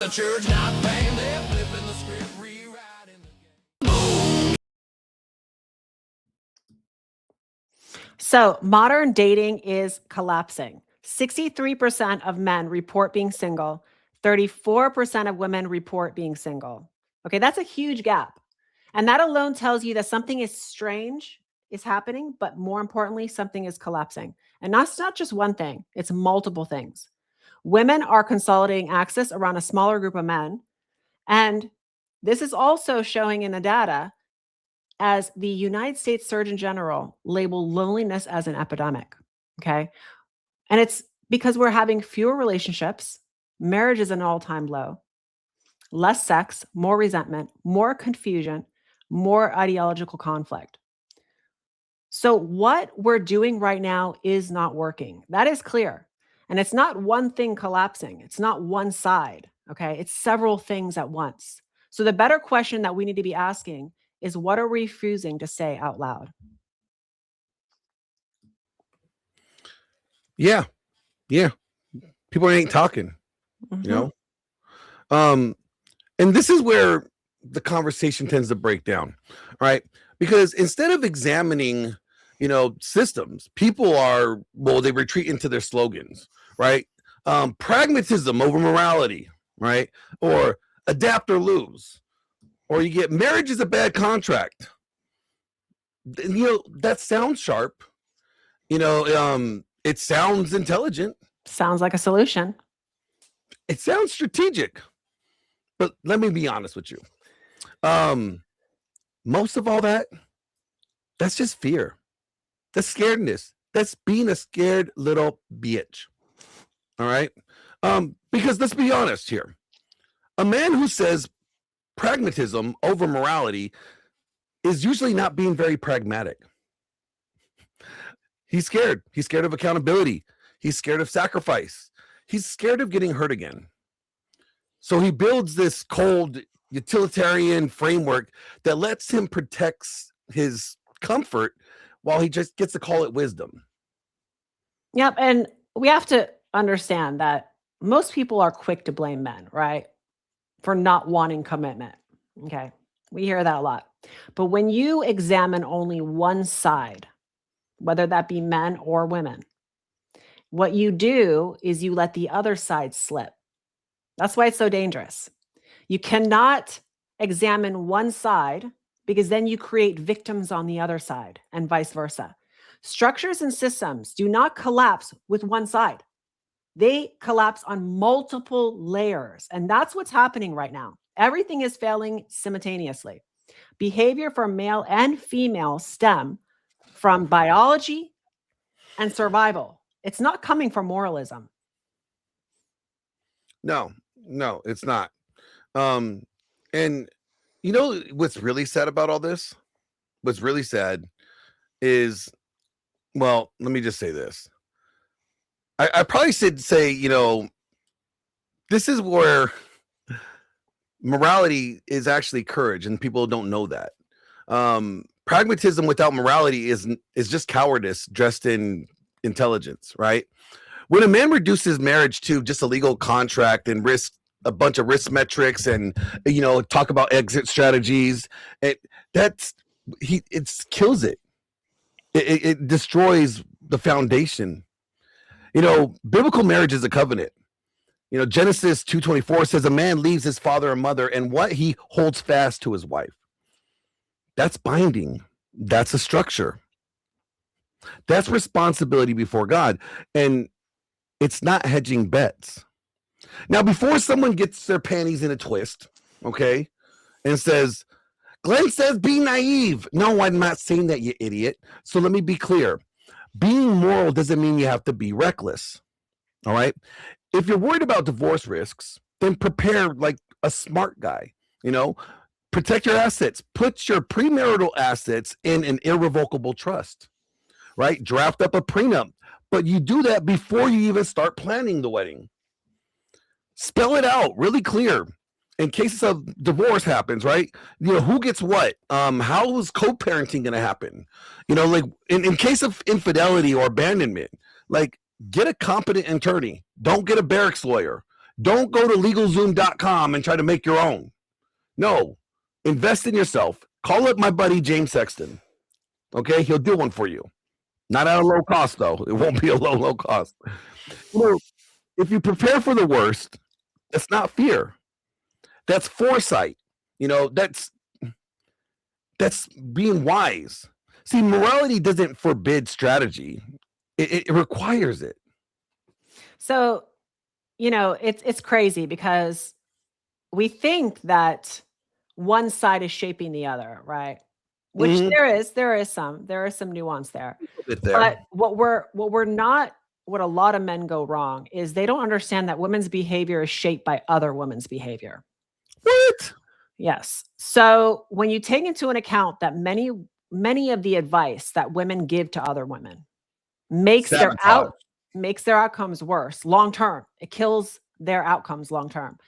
The church not paying, they're flipping the script, rewriting the game. So modern dating is collapsing. 63% of men report being single. 34% of women report being single. Okay, that's a huge gap. And that alone tells you that something is strange is happening, but more importantly, something is collapsing. And that's not just one thing, it's multiple things. Women are consolidating access around a smaller group of men. And this is also showing in the data as the United States Surgeon General labeled loneliness as an epidemic. Okay. And it's because we're having fewer relationships, marriage is an all-time low, less sex, more resentment, more confusion, more ideological conflict. So what we're doing right now is not working. That is clear. And it's not one thing collapsing. It's not one side. Okay. It's several things at once. So the better question that we need to be asking is, what are we refusing to say out loud? Yeah. Yeah. People ain't talking, Mhm. you know? And this is where the conversation tends to break down, right? Because instead of examining, systems, people they retreat into their slogans, right? Pragmatism over morality, right? Or adapt or lose. Or you get marriage is a bad contract. That sounds sharp. It sounds intelligent. Sounds like a solution. It sounds strategic. But let me be honest with you. Most of all that's just fear. That's scaredness. That's being a scared little bitch. All right? Because let's be honest here. A man who says pragmatism over morality is usually not being very pragmatic. He's scared. He's scared of accountability. He's scared of sacrifice. He's scared of getting hurt again. So he builds this cold utilitarian framework that lets him protect his comfort while he just gets to call it wisdom. Yep. And we have to understand that most people are quick to blame men, right? For not wanting commitment. Okay. We hear that a lot. But when you examine only one side, whether that be men or women, what you do is you let the other side slip. That's why it's so dangerous. You cannot examine one side because then you create victims on the other side and vice versa. Structures and systems do not collapse with one side. They collapse on multiple layers. And that's what's happening right now. Everything is failing simultaneously. Behavior for male and female stem from biology and survival. It's not coming from moralism. No, it's not. And what's really sad about all this? What's really sad is, well, let me just say this. I probably should say, this is where morality is actually courage, and people don't know that. Pragmatism without morality is just cowardice dressed in intelligence, right? When a man reduces marriage to just a legal contract and risk a bunch of risk metrics and talk about exit strategies, it kills it. It destroys the foundation. Biblical marriage is a covenant. Genesis 2:24 says a man leaves his father and mother and what he holds fast to his wife. That's binding. That's a structure. That's responsibility before God. And it's not hedging bets. Now, before someone gets their panties in a twist, okay, and says, Glenn says be naive. No, I'm not saying that, you idiot. So let me be clear. Being moral doesn't mean you have to be reckless. All right. If you're worried about divorce risks, then prepare like a smart guy. Protect your assets. Put your premarital assets in an irrevocable trust, right? Draft up a prenup. But you do that before you even start planning the wedding. Spell it out really clear. In cases of divorce happens, right? Who gets what? How is co-parenting going to happen? Like in case of infidelity or abandonment, like get a competent attorney. Don't get a barracks lawyer. Don't go to LegalZoom.com and try to make your own. No, invest in yourself. Call up my buddy James Sexton. Okay, he'll do one for you. Not at a low cost, though. It won't be a low cost. If you prepare for the worst, that's not fear. That's foresight. That's being wise. See, morality doesn't forbid strategy. It requires it. So, it's crazy because we think that one side is shaping the other, right? Which there is some nuance there. But what a lot of men go wrong is they don't understand that women's behavior is shaped by other women's behavior. What? Yes. So when you take into an account that many of the advice that women give to other women makes their outcomes worse long term. It kills their outcomes long term.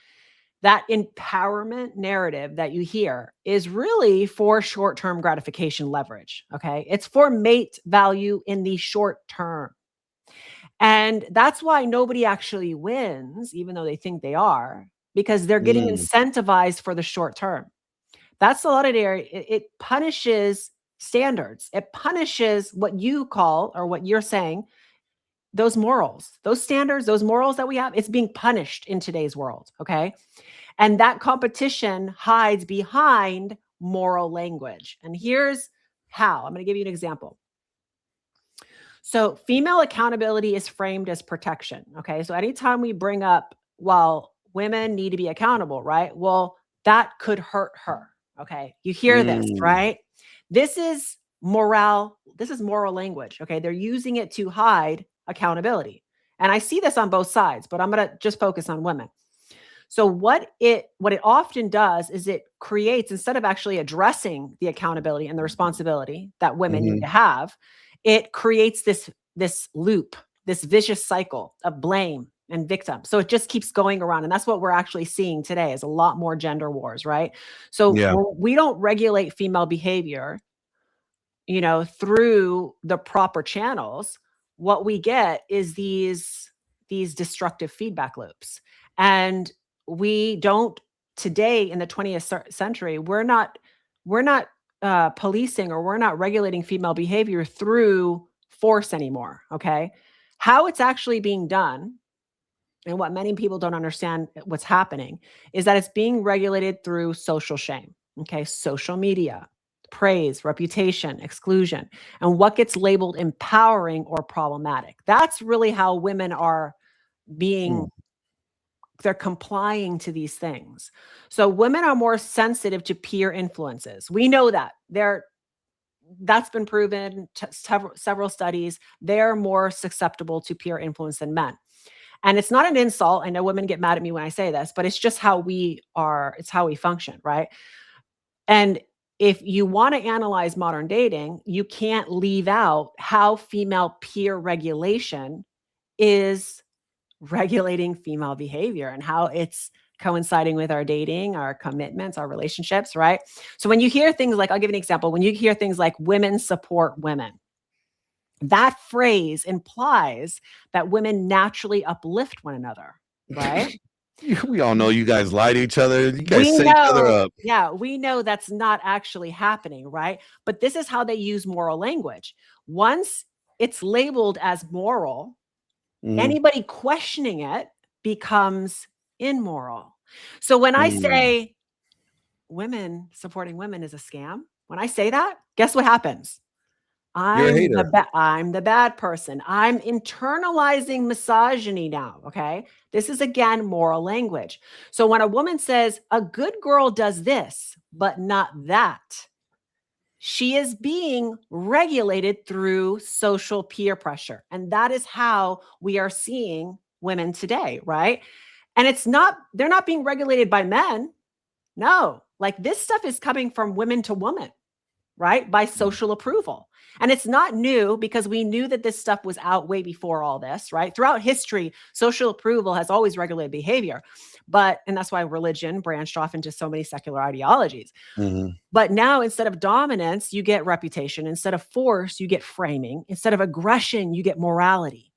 That empowerment narrative that you hear is really for short-term gratification leverage. Okay. It's for mate value in the short term. And that's why nobody actually wins, even though they think they are, because they're getting incentivized for the short term. That's a lot of area. It punishes standards. It punishes what you call, or what you're saying, those morals, those standards, those morals that we have. It's being punished in today's world. Okay. And that competition hides behind moral language. And here's how. I'm going to give you an example. So female accountability is framed as protection. Okay. So anytime we bring up, well, women need to be accountable, right? Well, that could hurt her. Okay. You hear this, right? This is moral language. Okay. They're using it to hide accountability. And I see this on both sides, but I'm going to just focus on women. So what it often does is it creates, instead of actually addressing the accountability and the responsibility that women need to have, it creates this loop, this vicious cycle of blame and victim. So it just keeps going around. And that's what we're actually seeing today, is a lot more gender wars, right? So we don't regulate female behavior, through the proper channels. What we get is these destructive feedback loops. And we don't, today in the 20th century, we're not policing, or we're not regulating female behavior through force anymore. Okay. How it's actually being done, and what many people don't understand what's happening, is that it's being regulated through social shame. Okay. Social media, praise, reputation, exclusion, and what gets labeled empowering or problematic. That's really how women are being they're complying to these things. So women are more sensitive to peer influences. We know that. That's been proven to several studies. They're more susceptible to peer influence than men. And it's not an insult. I know women get mad at me when I say this, but it's just how we are. It's how we function, right? And if you want to analyze modern dating, you can't leave out how female peer regulation is regulating female behavior and how it's coinciding with our dating, our commitments, our relationships, right? So when you hear things like, I'll give an example, when you hear things like women support women, that phrase implies that women naturally uplift one another, right? We all know you guys lie to each other. You guys set each other up. Yeah, we know that's not actually happening, right? But this is how they use moral language. Once it's labeled as moral, anybody questioning it becomes immoral. So when I say women supporting women is a scam, when I say that, guess what happens? You're a hater. I'm the bad person. I'm internalizing misogyny now. Okay. This is, again, moral language. So when a woman says a good girl does this, but not that, she is being regulated through social peer pressure. And that is how we are seeing women today, right? And they're not being regulated by men. No, like this stuff is coming from women to woman, right? By social approval. And it's not new, because we knew that this stuff was out way before all this, right? Throughout history, social approval has always regulated behavior. And that's why religion branched off into so many secular ideologies. But now, instead of dominance, you get reputation. Instead of force, you get framing. Instead of aggression, you get morality.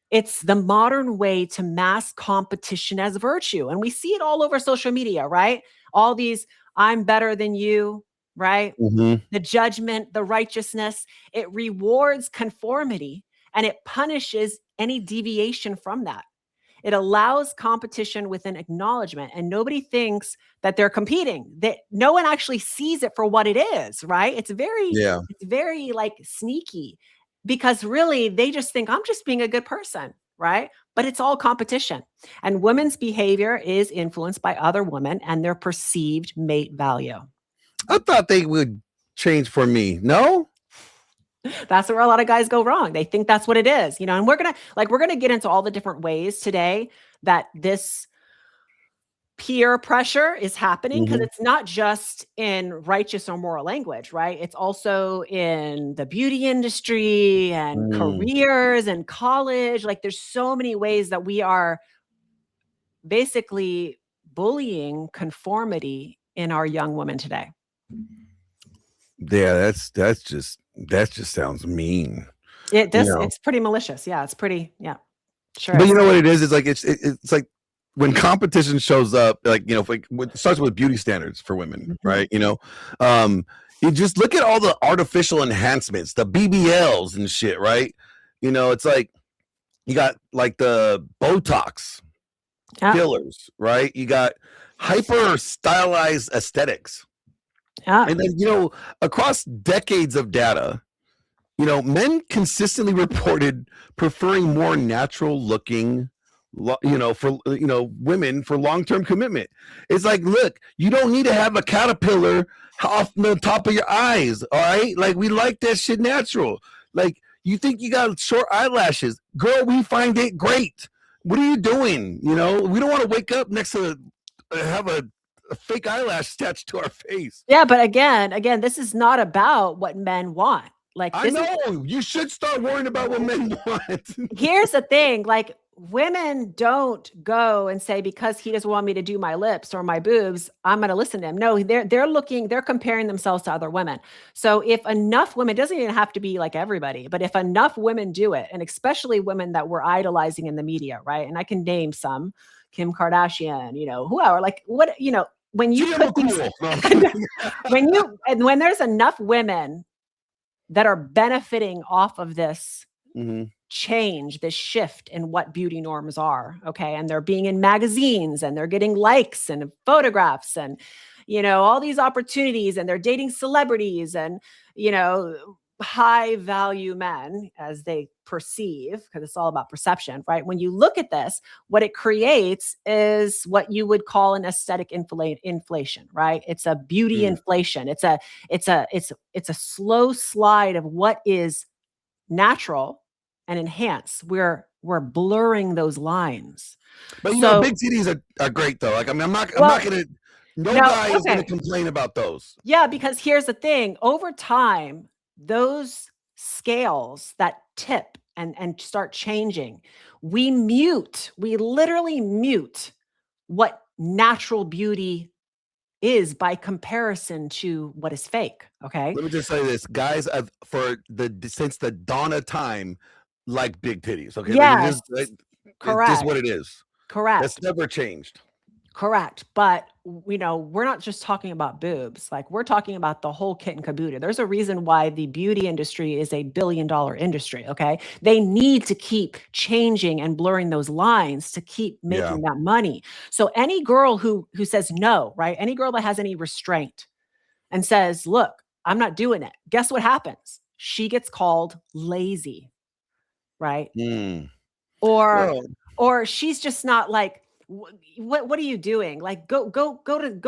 It's the modern way to mask competition as virtue. And we see it all over social media, right? All these, I'm better than you, right? Mhm. The judgment, the righteousness, it rewards conformity and it punishes any deviation from that. It allows competition with an acknowledgement, and nobody thinks that they're competing. That no one actually sees it for what it is, right? Yeah. It's very like sneaky because really they just think I'm just being a good person, right? But it's all competition. And women's behavior is influenced by other women and their perceived mate value. I thought they would change for me. No? That's where a lot of guys go wrong. They think that's what it is, and we're going to get into all the different ways today that this peer pressure is happening because Mhm. it's not just in righteous or moral language, right? It's also in the beauty industry and Mm. careers and college. Like there's so many ways that we are basically bullying conformity in our young women today. Yeah, that just sounds mean, It you does. know? It's pretty malicious. Yeah, it's pretty. Yeah, sure But you is. know what it is? It's like it's like when competition shows up, like it starts with beauty standards for women, Mhm. right? Um, you just look at all the artificial enhancements, the BBLs and shit, right? It's like you got like the Botox Yeah, fillers, right? You got hyper stylized aesthetics, yeah, and then across decades of data, men consistently reported preferring more natural looking, for women for long term commitment. It's like, look, you don't need to have a caterpillar off the top of your eyes. All right, like we like that shit natural. Like you think you got short eyelashes, girl? We find it great. What are you doing? We don't want to wake up next to have a fake eyelash attached to our face. yeah. But again, this is not about what men want. Like I this is know you should start worrying about what men want. Here's the thing, like women don't go and say because he doesn't want me to do my lips or my boobs, I'm going to listen to him. No, they're comparing themselves to other women. So if enough women, it doesn't even have to be like everybody, but if enough women do it, and especially women that we're idolizing in the media, right? And I can name some, Kim Kardashian, whoever, like what, when you Gia put these MaCool. No. when there's enough women that are benefiting off of this Mhm. change, this shift in what beauty norms are. Okay. And they're being in magazines and they're getting likes and photographs and, all these opportunities and they're dating celebrities and, high value men as they perceive, because it's all about perception, right? When you look at this, what it creates is what you would call an aesthetic inflation, right? It's a beauty Mm. inflation. It's a slow slide of what is natural and enhance. We're blurring those lines. But So, big titties are great though. Like I mean, I'm not well, gonna. No no, guy is gonna okay. complain about those. Yeah, because here's the thing. Over time, those scales that tip and start changing, we literally mute what natural beauty is by comparison to what is fake. Okay. Let me just say this, guys. Since the dawn of time, like big titties. Okay, like Yes, it's just correct. what it is. That's Correct. never changed. Correct. But, we're not just talking about boobs. Like we're talking about the whole kit and caboodle. There's a reason why the beauty industry is a billion-dollar industry. Okay. They need to keep changing and blurring those lines to keep Yeah. making that money. So any girl who says no, right? Any girl that has any restraint and says, look, I'm not doing it. Guess what happens? She gets called lazy, right? Mm. or Well, or she's just not like what are you doing, like go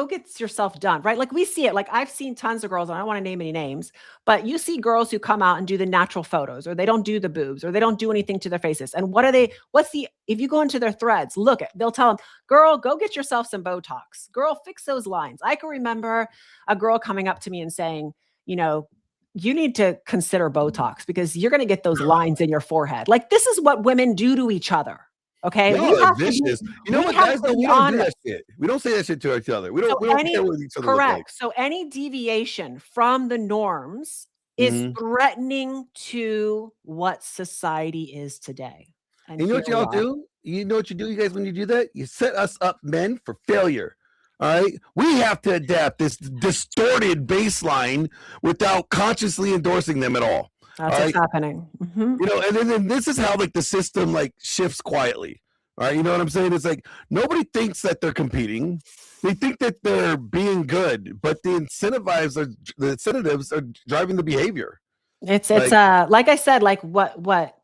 get yourself done, right? Like we see it, like I've seen tons of girls, and I don't want to name any names, but you see girls who come out and do the natural photos, or they don't do the boobs, or they don't do anything to their faces, and what's the if you go into their threads, look at, they'll tell them, girl, go get yourself some Botox, girl, fix those lines. I can remember a girl coming up to me and saying, you know you need to consider Botox because you're going to get those lines in your forehead. Like this is what women do to each other. Okay. y'all are vicious. You know We what, have guys? to No, be we don't do honest. that shit. We don't say that shit to each other. We So don't. We don't care what each other look like. correct. So any deviation from the norms is Mhm. threatening to what society is today. And You know here what we y'all are. do? You know what you do, you guys, when you do that? You set us up, men, for failure. All right. We have to adapt this distorted baseline without consciously endorsing them at all. That's All what's right. happening. You know, and then this is how like the system like shifts quietly. All right. You know what I'm saying? It's like nobody thinks that they're competing. They think that they're being good, but the incentives are driving the behavior. It's Like, like I said, like what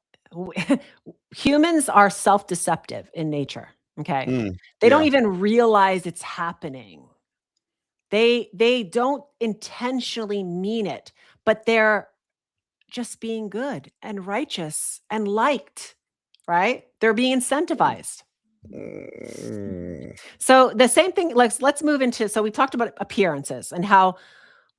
humans are self-deceptive in nature. Okay. They don't yeah. even realize it's happening. They don't intentionally mean it, but they're just being good and righteous and liked, right? They're being incentivized. Mm. So the same thing, let's move into, so we talked about appearances and how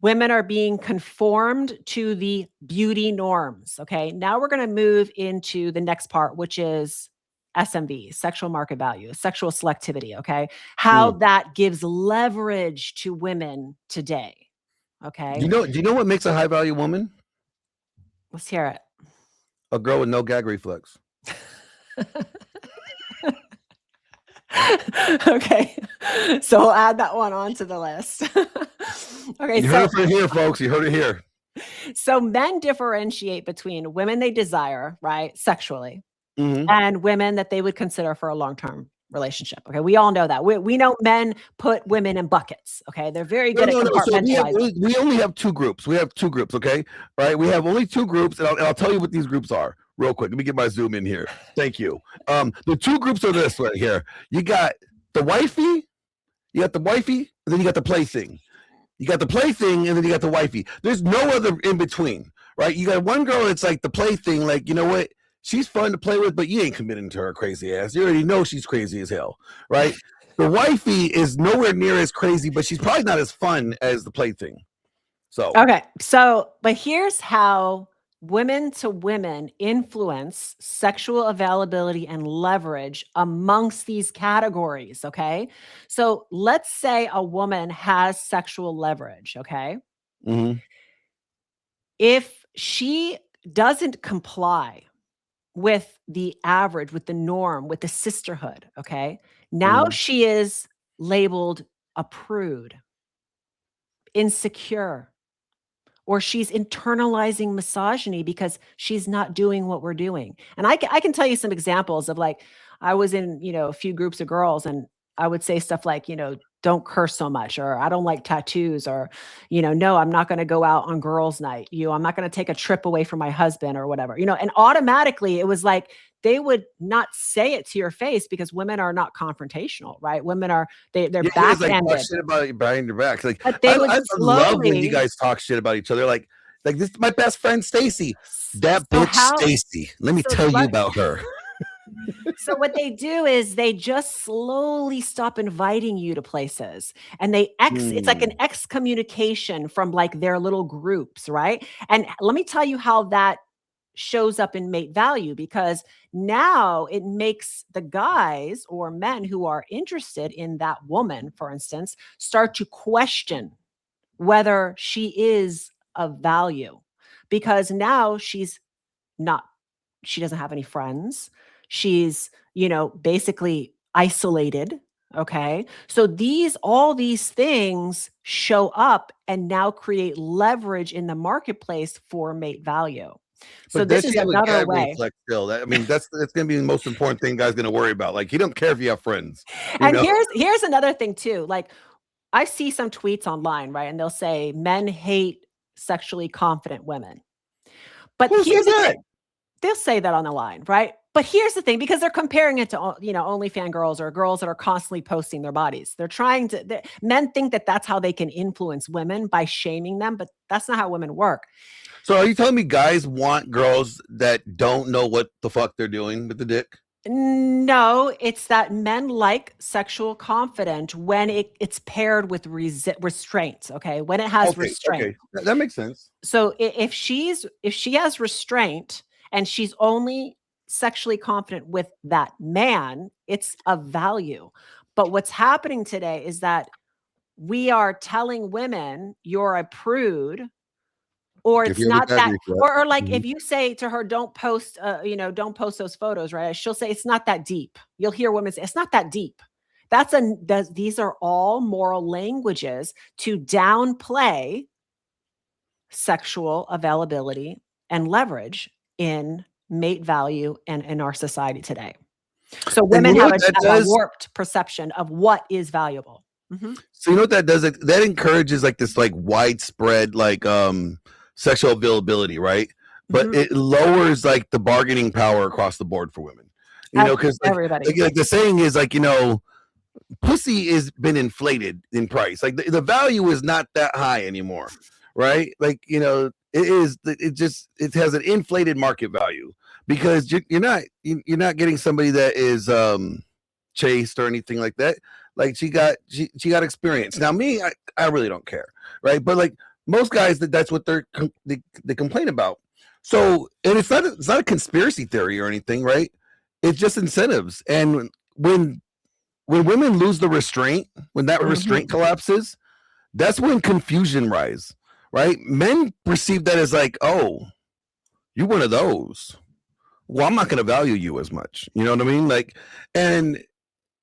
women are being conformed to the beauty norms. Okay. Now we're going to move into the next part, which is SMV, sexual market value, sexual selectivity. Okay. How Mm. that gives leverage to women today. Okay. Do you know what makes a high value woman? Let's hear it. A girl with no gag reflex. Okay. So we'll add that one onto the list. Okay. You heard it from here, folks. You heard it here. So men differentiate between women they desire, right, sexually, Mhm. and women that they would consider for a long-term relationship. Okay. We all know that. We know men put women in buckets. Okay. They're very good at No. So compartmentalizing. we only have two groups. We have two groups, okay? Right? We have only two groups, and I'll tell you what these groups are real quick. Let me get my zoom in here. Thank you. The two groups are this right here. You got the wifey, and then you got the plaything. You got the plaything, and then you got the wifey. There's no other in between, right? You got one girl that's like the plaything, like, you know what? She's fun to play with, but you ain't committing to her crazy ass. You already know she's crazy as hell, right? The wifey is nowhere near as crazy, but she's probably not as fun as the plaything. So, Okay. So, but here's how women to women influence sexual availability and leverage amongst these categories. Okay. So let's say a woman has sexual leverage. Okay. mhm. If she doesn't comply with the average, with the norm, with the sisterhood, okay, now Mhm. she is labeled a prude, insecure, or she's internalizing misogyny because she's not doing what we're doing. And I can tell you some examples of, like, I was in, a few groups of girls, and I would say stuff like, don't curse so much, or I don't like tattoos, or, no, I'm not going to go out on girls' night. I'm not going to take a trip away from my husband or whatever, and automatically it was like, they would not say it to your face because women are not confrontational, right? Women are, they're Yeah, you guys like talk back-ended, shit about it behind your backs. Like but they would I love when you slowly. guys talk shit about each other. Like this is my best friend Stacy. That So bitch how Stacy. Let me so tell you let about her. so what they do is they just slowly stop inviting you to places, and it's like an Mm. excommunication from, like, their little groups, right? And let me tell you how that shows up in mate value, because now it makes the guys or men who are interested in that woman, for instance, start to question whether she is of value, because now not she doesn't have any friends. She's, basically isolated. Okay. So all these things show up and now create leverage in the marketplace for mate value. So But this does is she have a another gag way. reflex still? I mean, that's gonna be the most important thing guys gonna worry about. Like he don't care if you have friends, you And know. here's another thing too. Like, I see some tweets online, right? And they'll say men hate sexually confident women. But Who here's says the that? thing. They'll say that on the line, right? But here's the thing, because they're comparing it to, OnlyFans girls or girls that are constantly posting their bodies. They're trying to, men think that that's how they can influence women, by shaming them, but that's not how women work. So are you telling me guys want girls that don't know what the fuck they're doing with the dick? No, it's that men like sexual confidence when it's paired with restraint. Okay. When it has restraint. Okay. That makes sense. So if she has restraint and she's only sexually confident with that man, it's of value. But what's happening today is that we are telling women you're a prude, or If it's you have a not that, category for that. or like Mhm. if you say to her, don't post, don't post those photos, right? She'll say, it's not that deep. You'll hear women say, it's not that deep. These are all moral languages to downplay sexual availability and leverage in mate value and in our society today. So And you women know have what that a does? warped perception of what is valuable. Mhm. So you know what that does? That encourages like this like widespread like sexual availability, right? But Mhm. it lowers like the bargaining power across the board for women. You know, because Everybody. like the saying is like, pussy has been inflated in price. Like the value is not that high anymore, right? Like, it has an inflated market value because you're not getting somebody that is chaste or anything like that. Like she got experience. Now me, I really don't care, right? But like most guys, that's what they complain about. So, and it's not a conspiracy theory or anything, right? It's just incentives. And when women lose the restraint, when that Mhm. restraint collapses, that's when confusion rise, right? Men perceive that as like, oh, you're one of those. Well, I'm not going to value you as much. You know what I mean? Like, and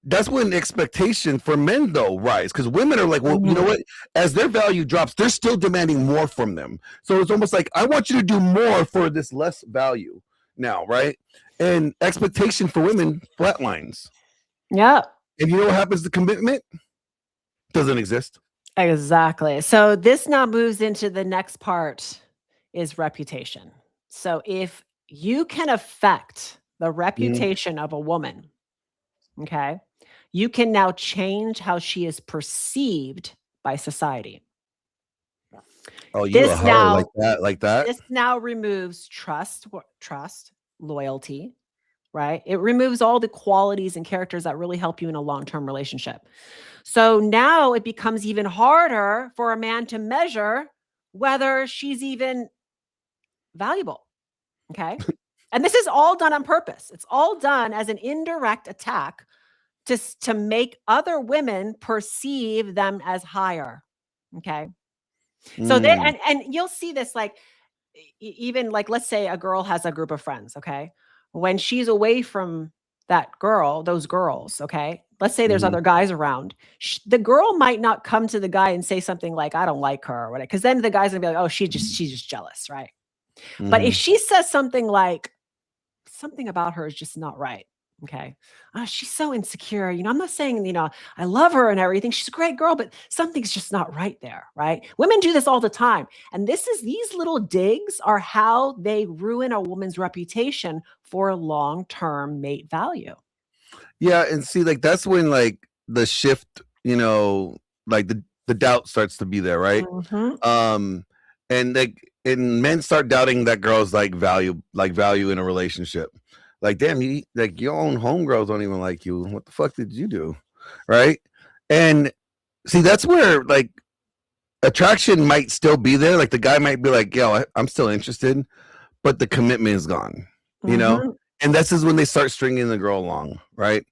that's when expectation for men though rise, because women are like, well, you know Mhm. what? As their value drops, they're still demanding more from them. So it's almost like I want you to do more for this less value now, right? And expectation for women flatlines. Yeah, And you know what happens to commitment? Doesn't exist. exactly. So this now moves into the next part is reputation. So if you can affect the Mhm. reputation of a woman, okay, you can now change how she is perceived by society. Oh, you a This hoe like now that, like that? this now removes trust, loyalty, right? It removes all the qualities and characters that really help you in a long-term relationship. So now it becomes even harder for a man to measure whether she's even valuable. Okay. And this is all done on purpose. It's all done as an indirect attack to make other women perceive them as higher. Okay. So they Mm, and you'll see this like even like let's say a girl has a group of friends, okay? When she's away from that girl, those girls, okay? Let's say there's mhm, other guys around. The girl might not come to the guy and say something like I don't like her or whatever cuz then the guy's going to be like, "Oh, she's just jealous," right? But if mhm. she says something like something about her is just not right. Okay. Oh, she's so insecure. I'm not saying, I love her and everything. She's a great girl, but something's just not right there. Right. Women do this all the time. And these little digs are how they ruin a woman's reputation for long term mate value. Yeah, and see, like, that's when, like, the shift, like, the doubt starts to be there, right? Mhm. Um, and men start doubting that girl's, value in a relationship. Like, damn, your own homegirls don't even like you. What the fuck did you do? Right? And see, that's where, like, attraction might still be there. Like, the guy might be like, yo, I'm still interested, but the commitment is gone, you know? Mhm. And this is when they start stringing the girl along, right?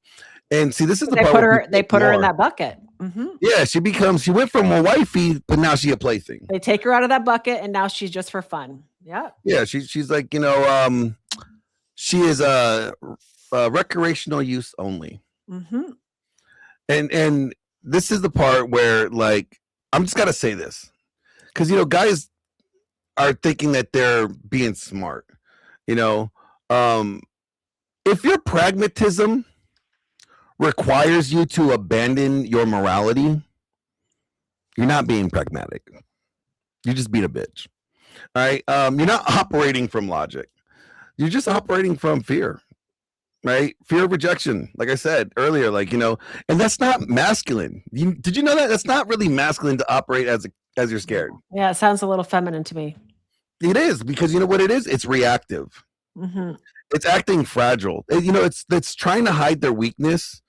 And see, this is the They part put where her people they put her in ignore. that bucket. Mhm. Yeah, she went from a wifey, but now she a plaything. They take her out of that bucket and now she's just for fun. Yeah. Yeah, she's like, she is recreational use only. Mhm. And this is the part where like I'm just gotta say this. Because guys are thinking that they're being smart. You know, um, if your pragmatism requires you to abandon your morality, you're not being pragmatic. You're just being a bitch. All right. You're not operating from logic. You're just operating from fear, right? Fear of rejection. Like I said earlier, and that's not masculine. Did you know that? That's not really masculine to operate as you're scared. Yeah, it sounds a little feminine to me. It is because you know what it is? It's reactive. Mhm. It's acting fragile. It's trying to hide their weakness,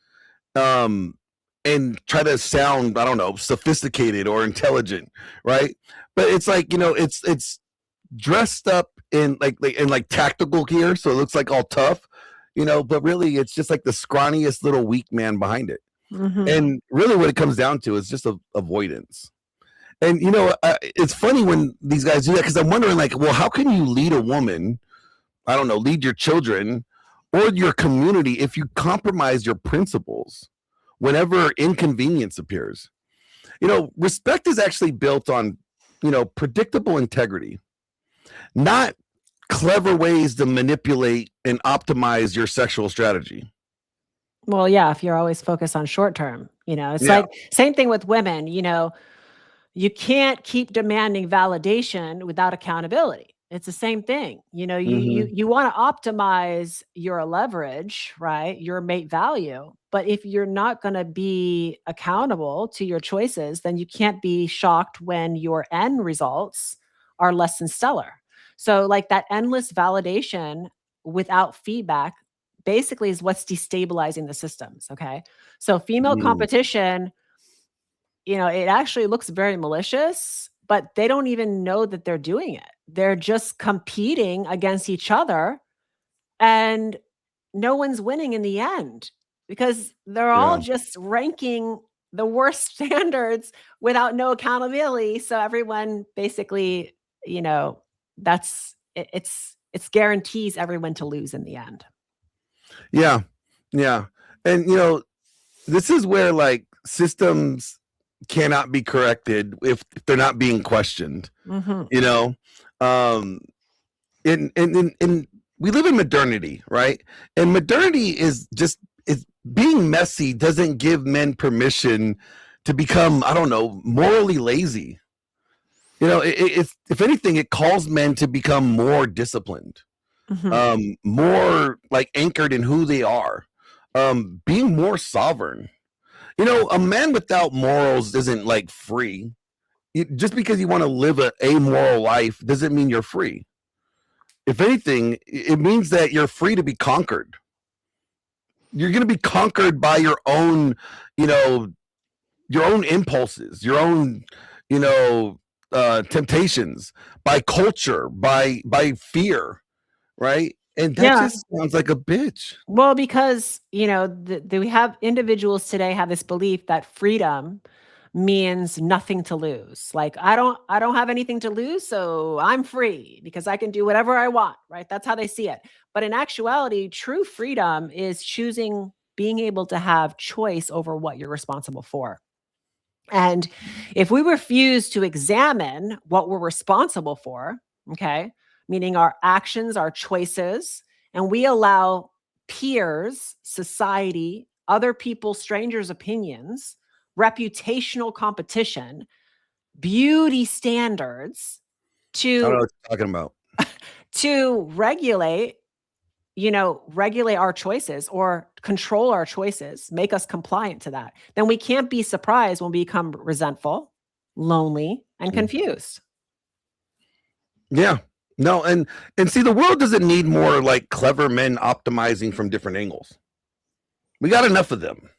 um, and try to sound, I don't know, sophisticated or intelligent, right? But it's like, it's dressed up in like tactical gear, so it looks like all tough, but really it's just like the scrawniest little weak man behind it. Mhm. And really what it comes down to is just avoidance. And it's funny when these guys do that, because I'm wondering, like, well, how can you lead a woman? I don't know, lead your children or your community if you compromise your principles whenever inconvenience appears. Respect is actually built on, predictable integrity, not clever ways to manipulate and optimize your sexual strategy. Well, yeah, if you're always focused on short term, it's Yeah. like same thing with women, you can't keep demanding validation without accountability. It's the same thing. Hmm. You want to optimize your leverage, right? Your mate value. But if you're not going to be accountable to your choices, then you can't be shocked when your end results are less than stellar. So like that endless validation without feedback basically is what's destabilizing the systems, okay? So female Mm, competition, it actually looks very malicious, but they don't even know that they're doing it. They're just competing against each other, and no one's winning in the end because they're all yeah. just ranking the worst standards without no accountability. So everyone basically, that's it's guarantees everyone to lose in the end. Yeah. Yeah. And this is where, like, systems cannot be corrected if they're not being questioned. Mhm. You know, um, in we live in modernity, right? And modernity is being messy doesn't give men permission to become, I don't know, morally lazy. If anything, it calls men to become more disciplined, Mhm. more like anchored in who they are, being more sovereign. A man without morals isn't like free. Just because you want to live a amoral life doesn't mean you're free. If anything, it means that you're free to be conquered. You're going to be conquered by your own impulses, your own, you know, temptations, by culture, by fear, right? And that Yeah. just sounds like a bitch. Well, because, we have individuals today have this belief that freedom means nothing to lose. Like I don't have anything to lose, so I'm free because I can do whatever I want, right? That's how they see it. But in actuality, true freedom is choosing being able to have choice over what you're responsible for. And if we refuse to examine what we're responsible for, okay, meaning our actions, our choices, and we allow peers, society, other people, strangers' opinions, reputational competition, beauty standards I don't know to what you're talking about. regulate, regulate our choices or control our choices, make us compliant to that, then we can't be surprised when we become resentful, lonely, and Mm. confused. Yeah. No, and see, the world doesn't need more like clever men optimizing from different angles. We got enough of them.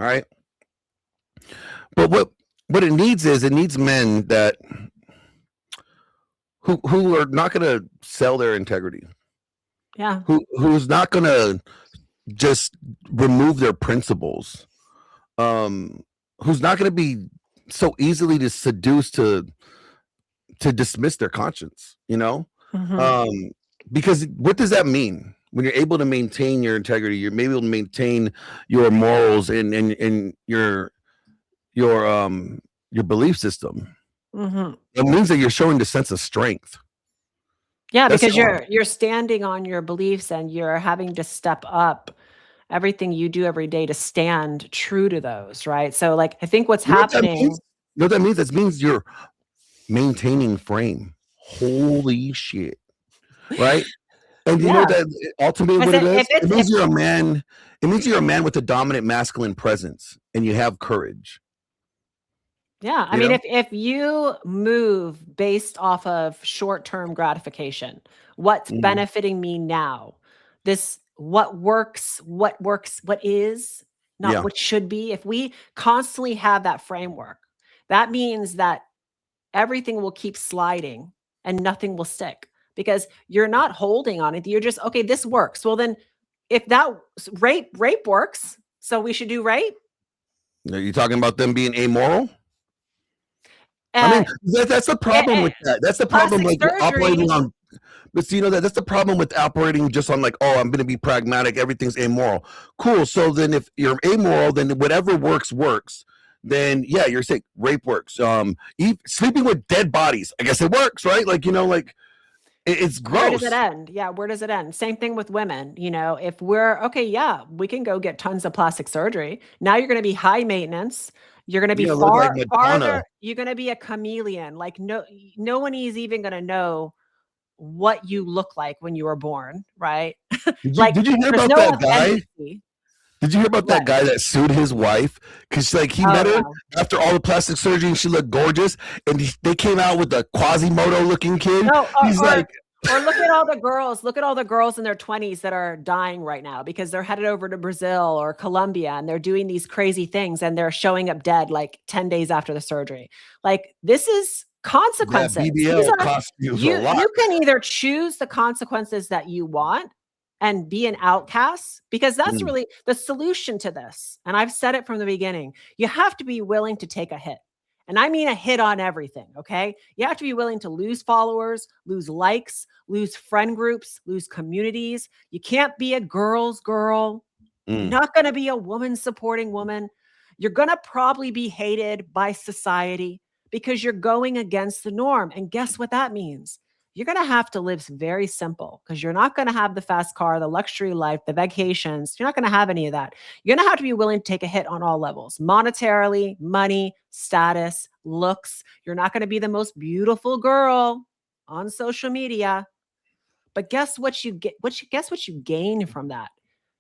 All right. But what it needs men that who are not going to sell their integrity, Yeah. who's not going to just remove their principles, um, who's not going to be so easily to seduce to dismiss their conscience. Mhm. Um, because what does that mean? When you're able to maintain your integrity, you're able to maintain your morals and your belief system. Mhm. It means that you're showing the sense of strength. Yeah, That's because you're standing on your beliefs and you're having to step up everything you do every day to stand true to those, right? So like I think what's you know what that happening. means. You know what that means? That means you're maintaining frame. Holy shit! Right? And you know Yeah, that ultimately because what it if is? It it's if means you're a man. It means you're a man with a dominant masculine presence, and you have courage. Yeah, I You mean, know? if you move based off of short-term gratification, what's Mhm. benefiting me now? This what works, what is, not Yeah. what should be. If we constantly have that framework, that means that everything will keep sliding and nothing will stick because you're not holding on it. You're just, okay, this works. Well, then if that rape works, so we should do rape. Are you talking about them being amoral? I mean, Uh, that's the eh, problem eh, with that. That's the problem, plastic like we're operating surgery. on. But see, that's the problem with operating just on like, oh, I'm going to be pragmatic. Everything's amoral. Cool. So then, if you're amoral, then whatever works. Then yeah, you're saying rape works. Sleeping with dead bodies. I guess it works, right? Like like it's Where does it gross. end? Yeah, where does it end? Same thing with women. If we're okay, yeah, we can go get tons of plastic surgery. Now you're going to be high maintenance. You're going to be You're gonna look like farther. Madonna. You're going to be a chameleon. Like no one is even going to know what you look like when you were born, right? Did you Like did you hear there's about no that guy? authenticity. Did you hear about What? that guy that sued his wife because like he Oh met her no. after all the plastic surgery and she looked gorgeous and they came out with a Quasimodo looking kid? No, He's like, or look at all the girls. Look at all the girls in their 20s that are dying right now because they're headed over to Brazil or Colombia and they're doing these crazy things and they're showing up dead like 10 days after the surgery. Like this is yeah, consequences. These BBL are cost you a you lot. you can either choose the consequences that you want and be an outcast because that's Mm, really the solution to this. And I've said it from the beginning. You have to be willing to take a hit. And I mean a hit on everything, okay? You have to be willing to lose followers, lose likes, lose friend groups, lose communities. You can't be a girl's girl. You're mm. not going to be a woman supporting woman. You're going to probably be hated by society because you're going against the norm. And guess what that means? You're going to have to live very simple because you're not going to have the fast car, the luxury life, the vacations. You're not going to have any of that. You're going to have to be willing to take a hit on all levels monetarily, money, status, looks. You're not going to be the most beautiful girl on social media. But guess what you get? Guess what you gain from that?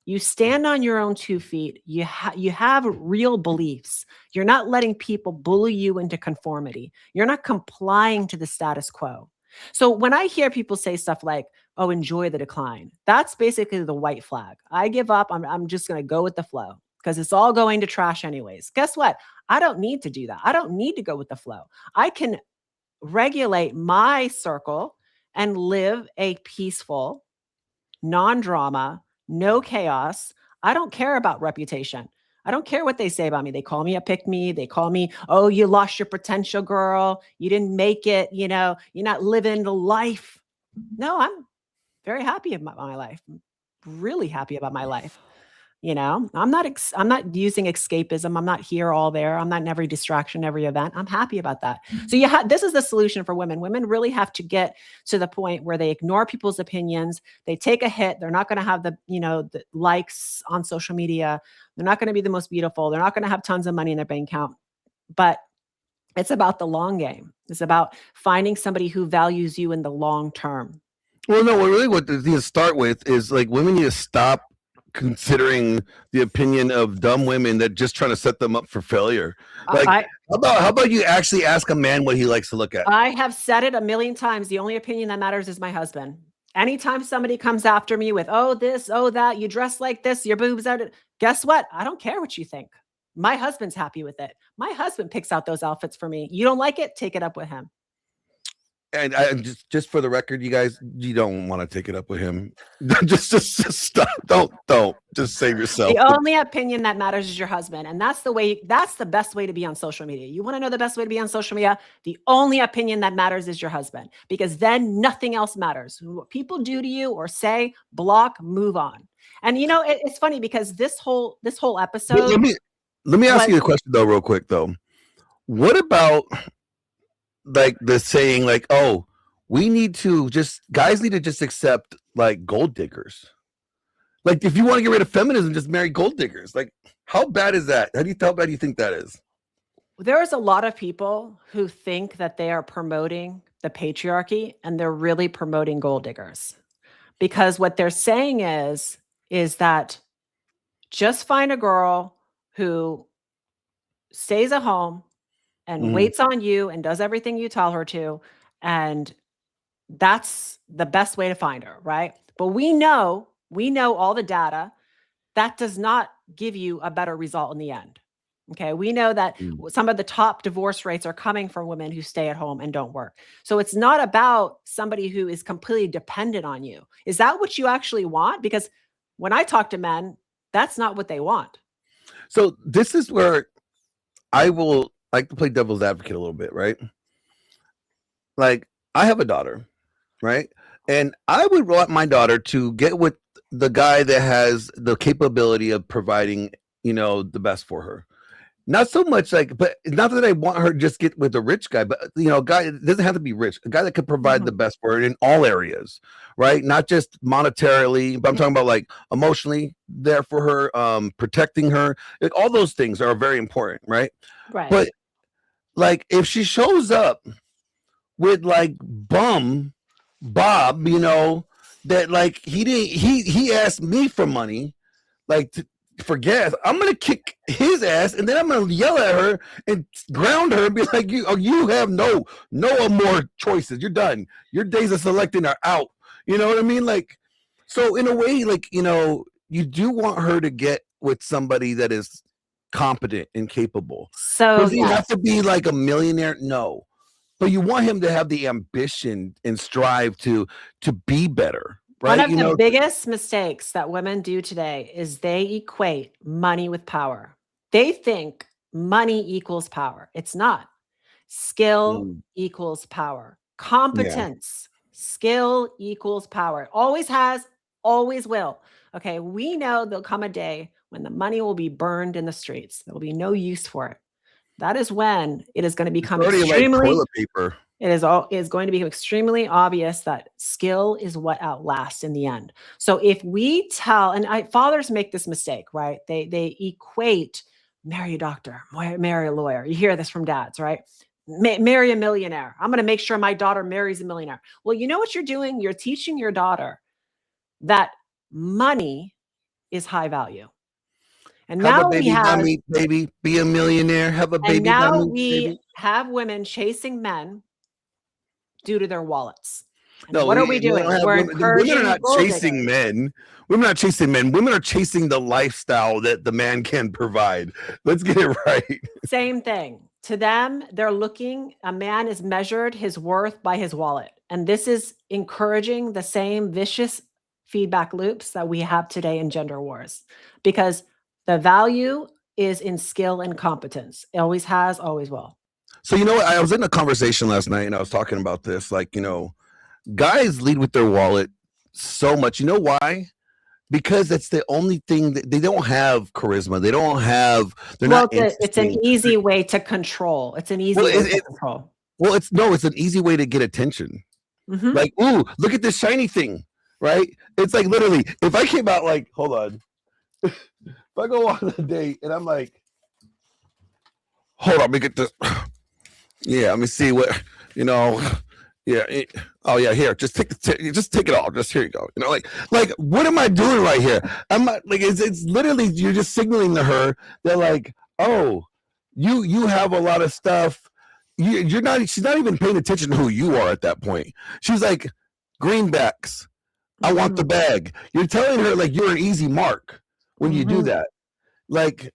You stand on your own 2 feet. You have real beliefs. You're not letting people bully you into conformity. You're not complying to the status quo. So when I hear people say stuff like, "Oh, enjoy the decline," that's basically the white flag. I give up. I'm just going to go with the flow because it's all going to trash anyways. Guess what? I don't need to do that. I don't need to go with the flow. I can regulate my circle and live a peaceful, non-drama, no chaos. I don't care about reputation. I don't care what they say about me. They call me a pick me. They call me, oh, you lost your potential, girl. You didn't make it. You're not living the life. No, I'm very happy about my life. I'm really happy about my life. I'm not using escapism. I'm not here all there. I'm not in every distraction, every event. I'm happy about that. So this is the solution for women. Women really have to get to the point where they ignore people's opinions. They take a hit. They're not going to have the likes on social media. They're not going to be the most beautiful. They're not going to have tons of money in their bank account. But it's about the long game. It's about finding somebody who values you in the long term. Well, no, really, what they need to start with is like women need to stop considering the opinion of dumb women that just trying to set them up for failure. Like, I how about you actually ask a man what he likes to look at? I have said it a million times. The only opinion that matters is my husband. Anytime somebody comes after me with, oh, this, oh, that, you dress like this, your boobs out. Guess what? I don't care what you think. My husband's happy with it. My husband picks out those outfits for me. You don't like it? Take it up with him. And I just for the record, you guys, you don't want to take it up with him. just stop. Don't. Just save yourself. The only opinion that matters is your husband. And that's the best way to be on social media. You want to know the best way to be on social media? The only opinion that matters is your husband, because then nothing else matters. What people do to you or say, block, move on. And it's funny because this whole But episode let me ask was you a question though, real quick though. What about like the saying like, oh, guys need to just accept like gold diggers. Like if you want to get rid of feminism, just marry gold diggers. Like how bad is that? How bad do you think that is? there's a lot of people who think that they are promoting the patriarchy and they're really promoting gold diggers, because what they're saying is that just find a girl who stays at home and Mhm. waits on you and does everything you tell her to, and that's the best way to find her, right? But we know all the data that does not give you a better result in the end. Okay. We know that Mm. some of the top divorce rates are coming from women who stay at home and don't work. So it's not about somebody who is completely dependent on you. Is that what you actually want? Because when I talk to men, that's not what they want. So this is where I will like to play devil's advocate a little bit, right? like I have a daughter, right? And I would want my daughter to get with the guy that has the capability of providing, the best for her. Not so much like, but not that I want her to just get with a rich guy, but a guy, it doesn't have to be rich, a guy that could provide the Mhm. best for her in all areas, right? Not just monetarily, but I'm talking about like emotionally there for her, protecting her. Like, all those things are very important, right? Right. But like if she shows up with like bum Bob, that like he asked me for money, like for gas. I'm gonna kick his ass, and then I'm gonna yell at her and ground her and be like, you have no more choices. You're done. Your days of selecting are out. You know what I mean? Like, so in a way, like, you do want her to get with somebody that is competent and capable. So Does he have to be like a millionaire? No, but you want him to have the ambition and strive to be better, one right? of the biggest mistakes that women do today is they equate money with power. They think money equals power. It's not. Skill Mm, equals power. yeah. Competence, skill equals power. It always has, always will. Okay. We know there'll come a day when the money will be burned in the streets. There will be no use for it. That is when it is going to It's become already like extremely toilet paper. it is going to become extremely obvious that skill is what outlasts in the end. So if we tell, and fathers make this mistake, right? They equate marry a doctor, marry a lawyer. You hear this from dads, right? Marry a millionaire. I'm going to make sure my daughter marries a millionaire. Well, you know what you're doing? You're teaching your daughter that money is high value. And Have a now we baby by have me, baby. Be a millionaire. Have a and baby by now me, we baby. have women chasing men due to their wallets. And No, what are we we don't doing? have We're women. The women are encouraging not gold chasing diggers. men. Women are not chasing men. Women are chasing the lifestyle that the man can provide. Let's get it right. Same thing. To them, they're looking, a man is measured his worth by his wallet. And this is encouraging the same vicious feedback loops that we have today in gender wars because the value is in skill and competence. It always has, always will. So you know what? I was in a conversation last night and I was talking about this. Like, guys lead with their wallet so much. You know why? Because that's the only thing that they don't have charisma. They don't have. They're not Well, it's an interesting. easy way to control. It's an Well, easy way to control. it's no. It's an easy way to get attention. Mhm. Like, ooh, look at this shiny thing, right? It's like literally, if I came out like, hold on, if I go on a date and I'm like, hold on, let me get this. Yeah, let me see what you know. Yeah. Oh yeah, here. Just just take it all. Just here you go. Like what am I doing right here? I'm not like it's literally you're just signaling to her that like, oh, you have a lot of stuff. You're not. She's not even paying attention to who you are at that point. She's like, greenbacks. I want the Mhm. bag. You're telling her like you're an easy mark when you do Mhm. that. Like,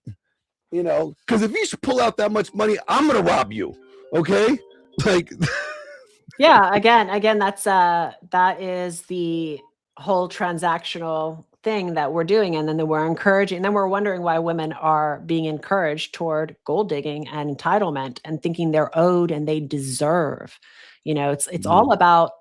because if you should pull out that much money, I'm gonna rob you. Okay, like, Yeah, again, that is the whole transactional thing that we're doing. And then we're encouraging, and then we're wondering why women are being encouraged toward gold digging and entitlement and thinking they're owed and they deserve. It's all about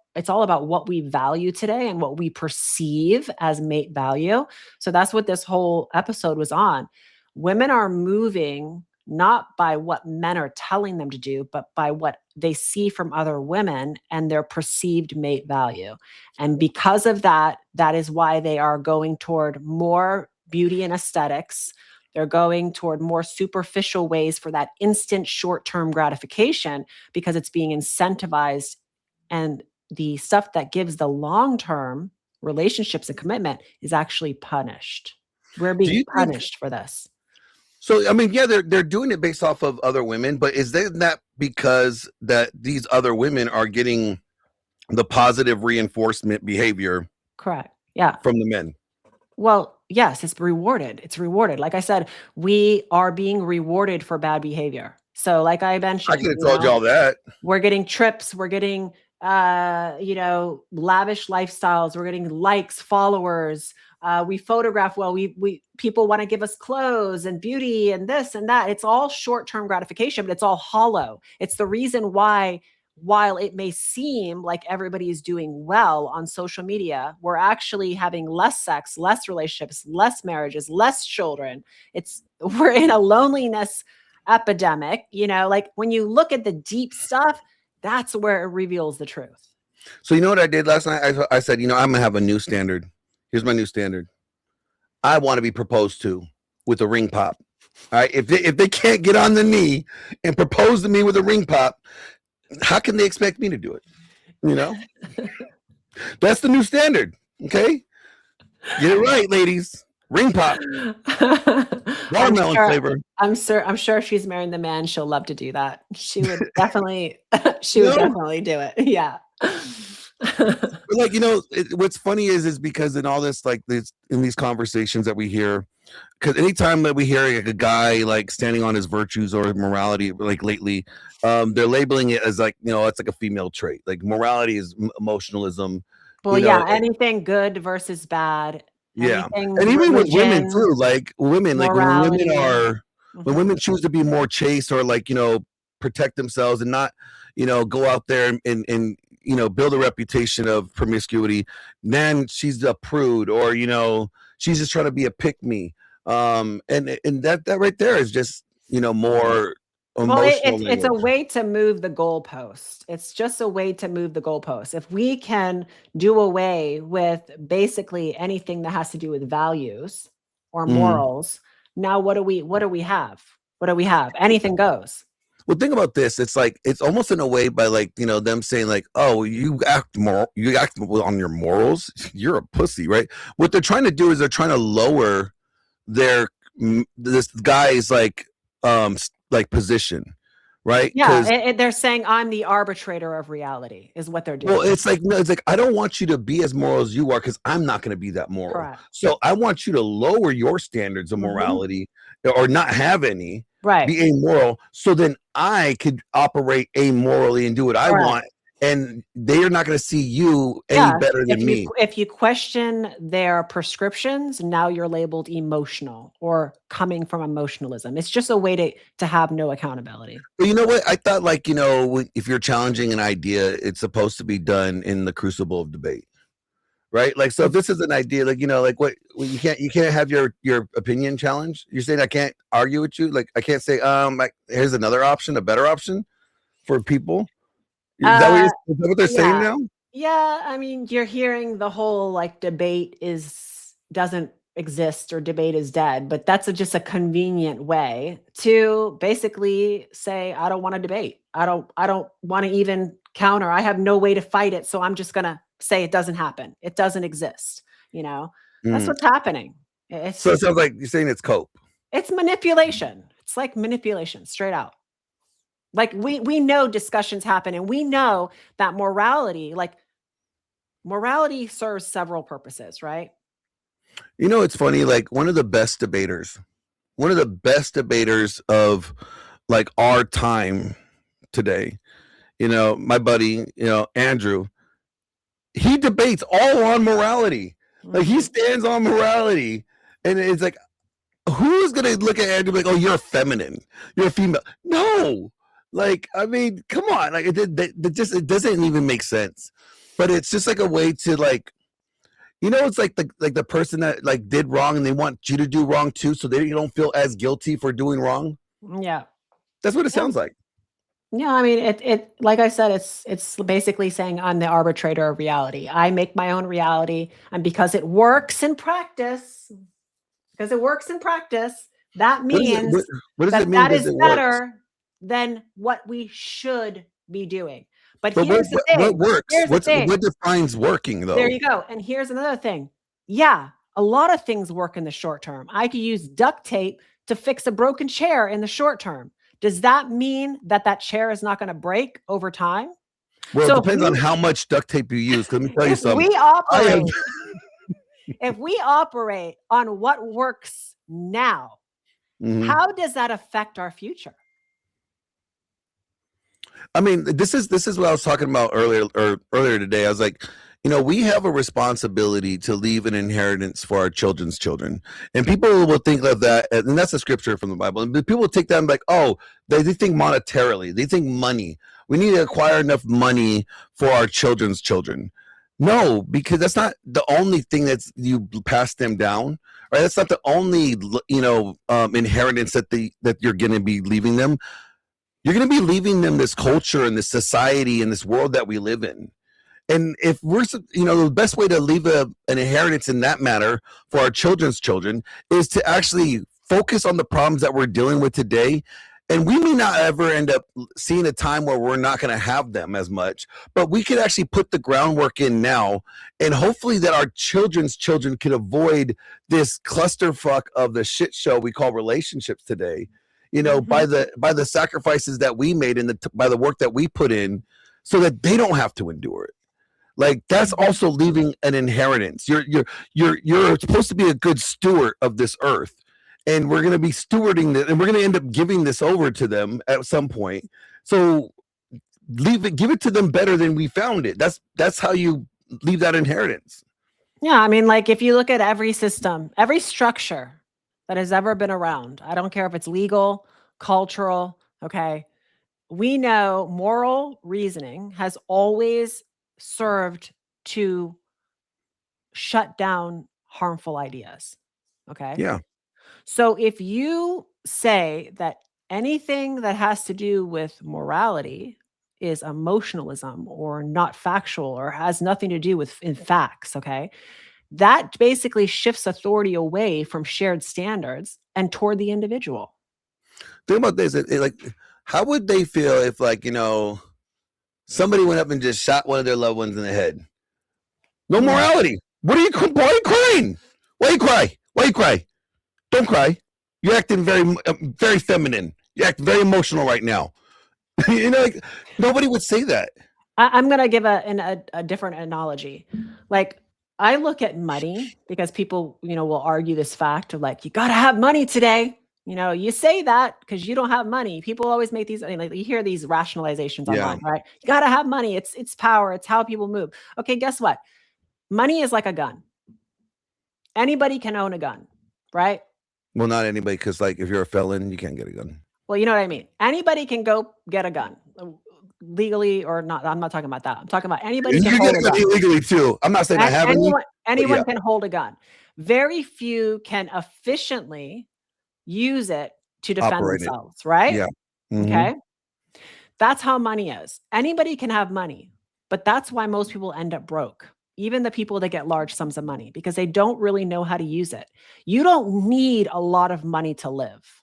what we value today and what we perceive as mate value. So that's what this whole episode was on. Women are moving not by what men are telling them to do, but by what they see from other women and their perceived mate value. And because of that, that is why they are going toward more beauty and aesthetics. They're going toward more superficial ways for that instant short term gratification because it's being incentivized. And the stuff that gives the long term relationships and commitment is actually punished. We're do being you think? punished for this. So I mean, yeah, they're doing it based off of other women, but is that because that these other women are getting the positive reinforcement behavior Correct. Yeah. from the men? Well, yes, it's rewarded. It's rewarded. Like I said, we are being rewarded for bad behavior. So, like I I could mentioned, have told y'all that. we're getting trips, we're getting lavish lifestyles, we're getting likes, followers. We photograph well, we people want to give us clothes and beauty and this and that. It's all short-term gratification, but it's all hollow. It's the reason why while it may seem like everybody is doing well on social media, we're actually having less sex, less relationships, less marriages, less children. We're in a loneliness epidemic. Like when you look at the deep stuff, that's where it reveals the truth. So you know what I did last night? I said, I'm gonna have a new standard. Here's my new standard. I want to be proposed to with a ring pop. All right. If they can't get on the knee and propose to me with a ring pop, how can they expect me to do it? That's the new standard. Okay. Get it right, ladies. Ring pop. Watermelon flavor. I'm sure if she's marrying the man, she'll love to do that. She would definitely do it. Yeah. Like, what's funny is because in all this, like this, in these conversations that we hear, because anytime that we hear like a guy like standing on his virtues or morality, like lately, they're labeling it as like, it's like a female trait. Like morality is emotionalism. Well, anything good versus bad. Yeah. And even with women too, like women, morality. when women choose to be more chaste or like, protect themselves and not, go out there and build a reputation of promiscuity, then she's a prude or, she's just trying to be a pick-me. And that right there is just, more emotional. Well, it's a way to move the goalpost. It's just a way to move the goalpost. If we can do away with basically anything that has to do with values or morals, now what do we have? What do we have? Anything goes. Well, think about this. It's like, it's almost in a way by like, them saying like, oh, you act on your morals. You're a pussy, right? What they're trying to do is they're trying to lower this guy's like position, right? Yeah, they're saying I'm the arbitrator of reality is what they're doing. Well, it's like, no, it's like, I don't want you to be as moral as you are because I'm not going to be that moral. Correct. So I want you to lower your standards of morality or not have any, right? Be amoral. So then I could operate amorally and do what I want. And they are not going to see you any better than me. If you question their prescriptions, now you're labeled emotional or coming from emotionalism. It's just a way to have no accountability. But you know what? I thought like, if you're challenging an idea, it's supposed to be done in the crucible of debate. Right? Like, so if this is an idea, like, like what you can't have your opinion challenged. You're saying I can't argue with you. Like I can't say, like, here's another option, a better option for people. Is that what they're saying now? Yeah. I mean, you're hearing the whole like debate doesn't exist or debate is dead, but that's just a convenient way to basically say, I don't want to debate. I don't want to even counter. I have no way to fight it. So I'm just going to say it doesn't happen. It doesn't exist. That's what's happening. So it sounds like you're saying it's cope. It's manipulation. It's like manipulation straight out. Like we know discussions happen and we know that morality serves several purposes, right? It's funny. Like one of the best debaters of like our time today, my buddy, Andrew, he debates all on morality. Like he stands on morality and it's like, who's going to look at Andrew like, oh, you're feminine, you're a female. No. Like, I mean, come on. Like it doesn't even make sense, but it's just like a way to like, it's like the person that like did wrong and they want you to do wrong too. So you don't feel as guilty for doing wrong. Yeah. That's what it sounds like. Yeah. I mean, it like I said, it's basically saying I'm the arbitrator of reality. I make my own reality. And because it works in practice, that means what does it mean that is better than what we should be doing. But here's the thing. What works? What defines working though? There you go. And here's another thing. Yeah, a lot of things work in the short term. I could use duct tape to fix a broken chair in the short term. Does that mean that chair is not going to break over time? Well, it depends on how much duct tape you use. Let me tell you something. If we operate on what works now, how does that affect our future? I mean, this is what I was talking about earlier today. I was like, we have a responsibility to leave an inheritance for our children's children. And people will think of that, and that's a scripture from the Bible. And people will take that and be like, oh, they think monetarily. They think money. We need to acquire enough money for our children's children. No, because that's not the only thing that's you pass them down, right? That's not the only inheritance that you're going to be leaving them. You're going to be leaving them this culture and this society and this world that we live in. And if we're, the best way to leave an inheritance in that manner for our children's children is to actually focus on the problems that we're dealing with today. And we may not ever end up seeing a time where we're not going to have them as much, but we could actually put the groundwork in now, and hopefully that our children's children can avoid this clusterfuck of the shit show we call relationships today. By the sacrifices that we made and by the work that we put in, so that they don't have to endure it. Like, that's also leaving an inheritance. You're supposed to be a good steward of this earth, and we're going to be stewarding it, and we're going to end up giving this over to them at some point. So give it to them better than we found it. That's how you leave that inheritance. Yeah, I mean, like, if you look at every system, every structure that has ever been around, I don't care if it's legal, cultural, okay, we know moral reasoning has always served to shut down harmful ideas. Okay. Yeah. So if you say that anything that has to do with morality is emotionalism or not factual or has nothing to do with in facts, okay, that basically shifts authority away from shared standards and toward the individual. Think about this. How would they feel if, somebody went up and just shot one of their loved ones in the head? No morality. Why are you crying? Why you cry? Why you cry? Don't cry. You're acting very, very feminine. You act very emotional right now. Nobody would say that. I'm going to give a different analogy. Like, I look at money because people, will argue this fact of like, you got to have money today. You say that because you don't have money. People always make these, you hear these rationalizations online, right? You got to have money. It's power. It's how people move. Okay, guess what? Money is like a gun. Anybody can own a gun, right? Well, not anybody, because if you're a felon, you can't get a gun. Well, you know what I mean? Anybody can go get a gun. Legally or not. I'm not talking about that. I'm talking about anybody can hold a gun. Illegally too. I'm not saying I have anyone can hold a gun. Very few can efficiently use it to defend themselves, right? Yeah. Mm-hmm. Okay. That's how money is. Anybody can have money, but that's why most people end up broke. Even the people that get large sums of money, because they don't really know how to use it. You don't need a lot of money to live.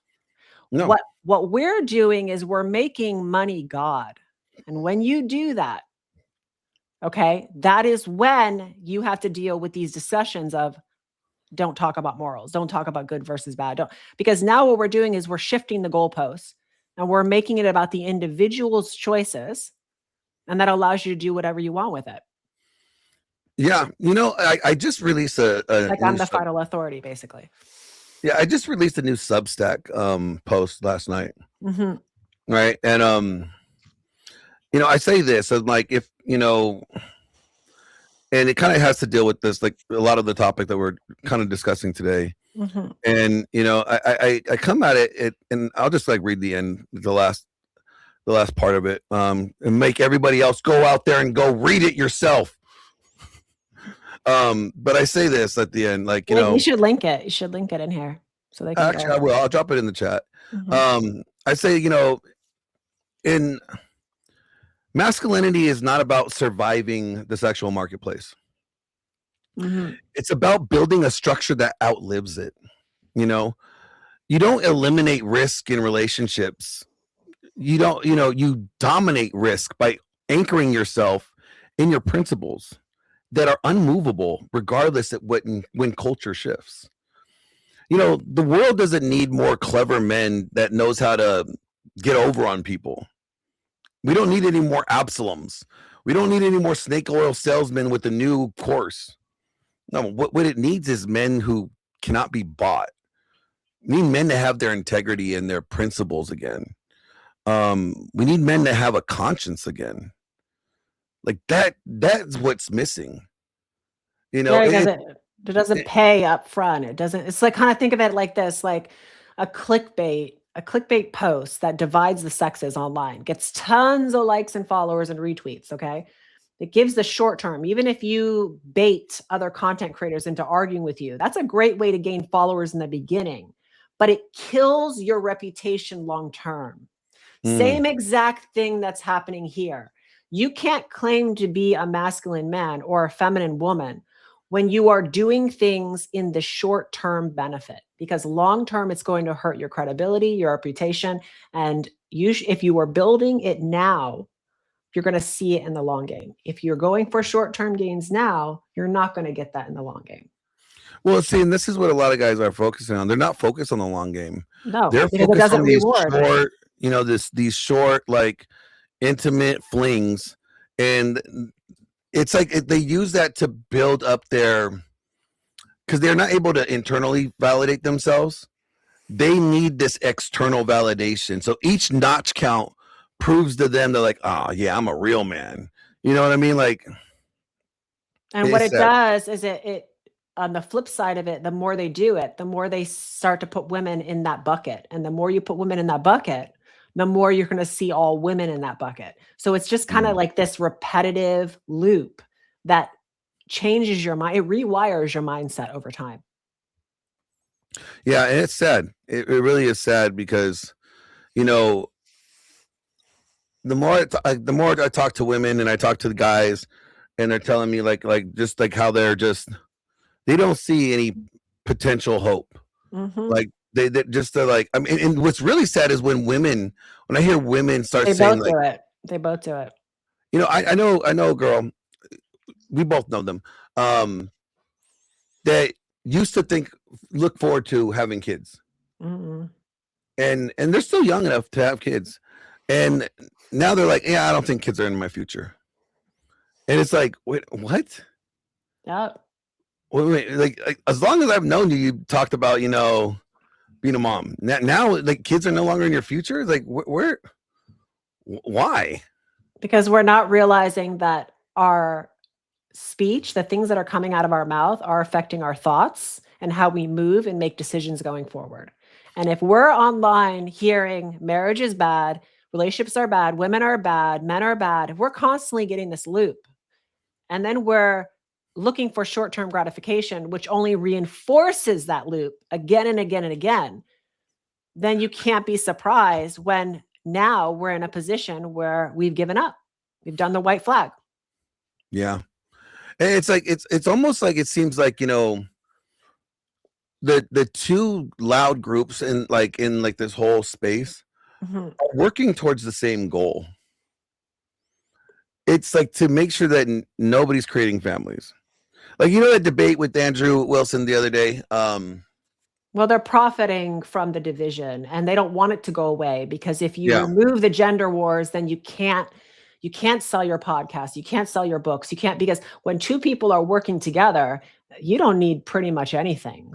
No. What we're doing is we're making money God. And when you do that, okay, that is when you have to deal with these discussions of don't talk about morals, don't talk about good versus bad. Because now what we're doing is we're shifting the goalposts and we're making it about the individual's choices. And that allows you to do whatever you want with it. Yeah. I just released like I'm the final authority, basically. Yeah. I just released a new Substack post last night. Mm-hmm. Right. And, I say this, I'm like, if, and it kind of has to deal with this, like a lot of the topic that we're kind of discussing today. Mm-hmm. And, I come at it and I'll just read the end, the last part of it, and make everybody else go out there and go read it yourself. But I say this at the end, you should link it. You should link it in here so they can. Actually, I will. I'll drop it in the chat. Mm-hmm. I say, in masculinity is not about surviving the sexual marketplace. Mm-hmm. It's about building a structure that outlives it. You don't eliminate risk in relationships. You don't, you dominate risk by anchoring yourself in your principles that are unmovable regardless of when culture shifts. The world doesn't need more clever men that knows how to get over on people. We don't need any more Absaloms. We don't need any more snake oil salesmen with a new course. No, what it needs is men who cannot be bought. We need men to have their integrity and their principles again. We need men to have a conscience again. Like that's what's missing. It doesn't pay up front. It doesn't, it's like, kind of think of it like this, like a clickbait a clickbait post that divides the sexes online, gets tons of likes and followers and retweets, okay? It gives the short term, even if you bait other content creators into arguing with you, that's a great way to gain followers in the beginning, but it kills your reputation long term. Same exact thing that's happening here. You can't claim to be a masculine man or a feminine woman when you are doing things in the short term benefit, because long term it's going to hurt your credibility, your reputation, and if you are building it now, you're going to see it in the long game. If you're going for short term gains now, you're not going to get that in the long game. Well, see, and this is what a lot of guys are focusing on. They're not focused on the long game. No, They're because it focused doesn't on these reward. short, these short, like intimate flings, and it's like they use that to build up because they're not able to internally validate themselves. They need this external validation. So each notch count proves to them they're like, oh yeah, I'm a real man. You know what I mean? Like, and what it does is it on the flip side of it, the more they do it, the more they start to put women in that bucket. And the more you put women in that bucket, the more you're going to see all women in that bucket. So it's just kind of like this repetitive loop that changes your mind. It rewires your mindset over time. Yeah, and it's sad. It really is sad because, the more I talk to women and I talk to the guys, and they're telling me like just like how they don't see any potential hope. Like they're like, I mean, and what's really sad is when I hear women start saying like, they both do it. I know a girl, we both know them, that used to look forward to having kids. And they're still young enough to have kids. And now they're like, yeah, I don't think kids are in my future. And it's like, wait, what? Yeah. Wait, like as long as I've known you talked about, being a mom. Now like kids are no longer in your future. Like why? Because we're not realizing that our speech, the things that are coming out of our mouth, are affecting our thoughts and how we move and make decisions going forward. And if we're online hearing marriage is bad, relationships are bad, women are bad, men are bad, if we're constantly getting this loop, and then we're looking for short-term gratification, which only reinforces that loop again and again and again, then you can't be surprised when now we're in a position where we've given up. We've done the white flag. Yeah. And it's like, it's almost like, it seems like, the two loud groups in this whole space are working towards the same goal. It's like to make sure that nobody's creating families. Like, that debate with Andrew Wilson the other day. Well, they're profiting from the division and they don't want it to go away, because if you remove the gender wars, then you can't sell your podcast. You can't sell your books. You can't, because when two people are working together, you don't need pretty much anything.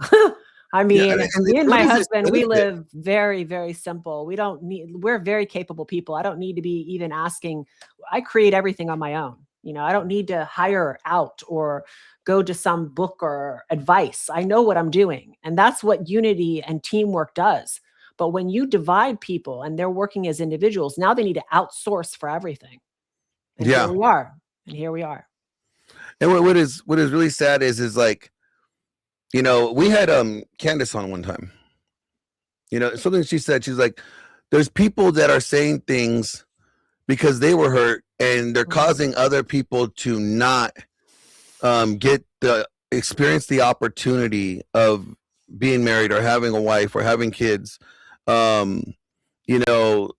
I mean, me and my husband, we live very, very simple. We're very capable people. I don't need to be even asking. I create everything on my own. I don't need to hire out or go to some book or advice. I know what I'm doing. And that's what unity and teamwork does. But when you divide people and they're working as individuals, now they need to outsource for everything. And here we are. And what is really sad is like, we had Candace on one time. Something she said, she's like, there's people that are saying things because they were hurt and they're causing other people to not experience the opportunity of being married or having a wife or having kids.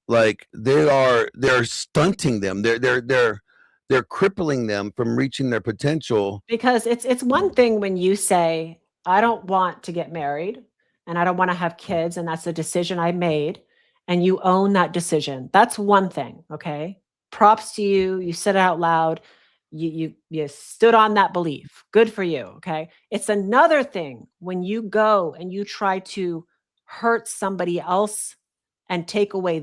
Like they're stunting them. They're crippling them from reaching their potential. Because it's one thing when you say, I don't want to get married and I don't want to have kids, and that's a decision I made, and you own that decision. That's one thing. Okay. Props to you. You said it out loud. You stood on that belief. Good for you. Okay. It's another thing when you go and you try to hurt somebody else and take away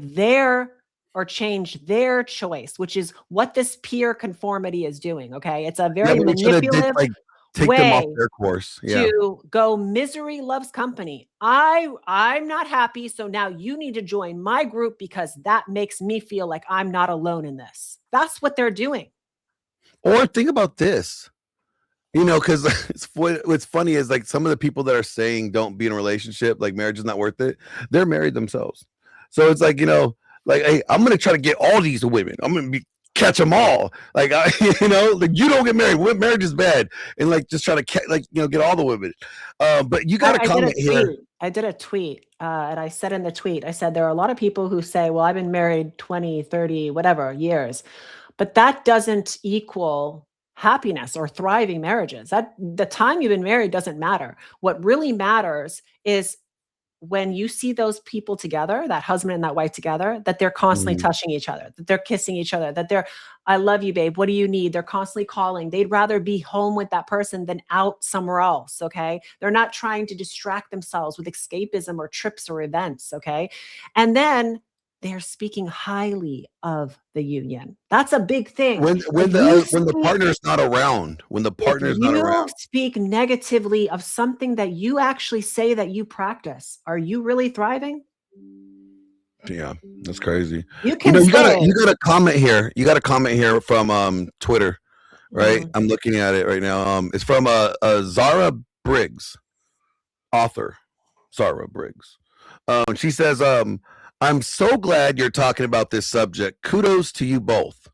or change their choice, which is what this peer conformity is doing. Okay. It's a very manipulative Take them off way their course. Yeah. to go misery loves company. I'm not happy, so now you need to join my group because that makes me feel like I'm not alone in this. That's what they're doing. Or think about this, you know, because what's funny is like some of the people that are saying don't be in a relationship, like marriage is not worth it, they're married themselves. So it's like, you know, like, hey, I'm gonna try to get all these women. I'm gonna catch them all. Like, you know, like you don't get married. Marriage is bad, and like just try to like, you know, get all the women. But you got to comment here. I did a tweet, and I said in the tweet, I said there are a lot of people who say, well, I've been married 20, 30, whatever years, but that doesn't equal happiness or thriving marriages. That the time you've been married doesn't matter. What really matters is when you see those people together, that husband and that wife together, that they're constantly touching each other, that they're kissing each other, that they're, I love you, babe. What do you need? They're constantly calling. They'd rather be home with that person than out somewhere else. Okay. They're not trying to distract themselves with escapism or trips or events. Okay. And then they're speaking highly of the union. That's a big thing. When the partner's not around, If you speak negatively of something that you actually say that you practice, are you really thriving? Yeah, that's crazy. You can you got a comment here. You got a comment here from Twitter, right? I'm looking at it right now. It's from Zara Briggs, author Zara Briggs. She says, I'm so glad you're talking about this subject. Kudos to you both.